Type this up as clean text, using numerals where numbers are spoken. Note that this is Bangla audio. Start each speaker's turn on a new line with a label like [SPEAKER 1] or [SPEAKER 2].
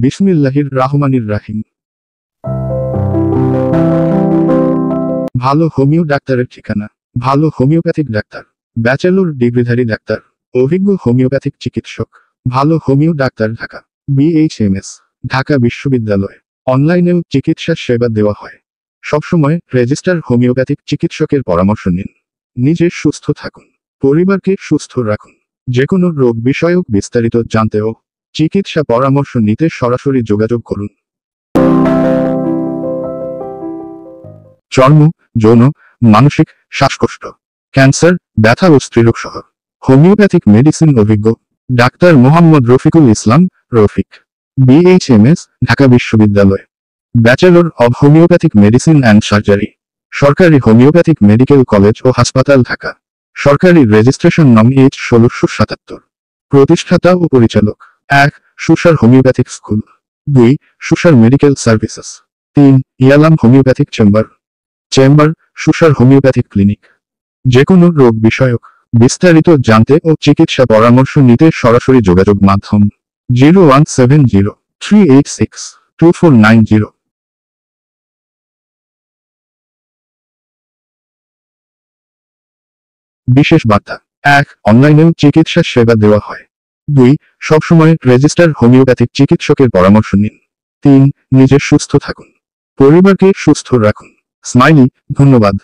[SPEAKER 1] বিসমিল্লাহির রাহমানির রাহিম। ভালো হোমিও ডাক্তারের ঠিকানা। ভালো হোমিওপ্যাথিক ডাক্তার, ব্যাচেলর ডিগ্রিধারী ডাক্তার, অভিজ্ঞ হোমিওপ্যাথিক চিকিৎসক। ভালো homeo doctor Dhaka, BHMS, Dhaka বিশ্ববিদ্যালয়। অনলাইনেও চিকিৎসা সেবা দেওয়া হয়। সবসময় রেজিস্টার হোমিওপ্যাথিক চিকিৎসকের পরামর্শ নিন। নিজে সুস্থ থাকুন, পরিবারকে সুস্থ রাখুন। যে কোনো রোগ বিষয়ক বিস্তারিত জানতে ও চিকিৎসা পরামর্শ নিতে সরাসরি যোগাযোগ করুন। চর্ম, যৌন, মানসিক, শ্বাসকষ্ট, ক্যান্সার, ব্যথা ও স্ত্রীরোগ সহ হোমিওপ্যাথিক মেডিসিন অভিজ্ঞ ডাক্তার মোহাম্মদ রফিকুল ইসলাম, রফিক, BHMS, ঢাকা বিশ্ববিদ্যালয়। Bachelor of homeopathic medicine and surgery, সরকারি হোমিওপ্যাথিক মেডিকেল কলেজ ও হাসপাতাল ঢাকা। সরকারি রেজিস্ট্রেশন নং H1677। প্রতিষ্ঠাতা ও পরিচালক: 1. সুসার homeopathic school, 2. সুসার medical services, 3. ইয়ালাম homeopathic chamber, সুসার homeopathic clinic. যে কোনো রোগ বিষয়ক বিস্তারিত জানতে ও চিকিৎসা পরামর্শ নিতে সরাসরি যোগাযোগ মাধ্যম 0170-386-2490। বিশেষ বার্তা: 1. অনলাইনেও চিকিৎসা সেবা দেওয়া হয়। 2. সবসময় রেজিস্টার হোমিওপ্যাথিক চিকিৎসকের পরামর্শ নিন। 3. নিজে সুস্থ থাকুন, পরিবারকে সুস্থ রাখুন। স্মাইলি, ধন্যবাদ।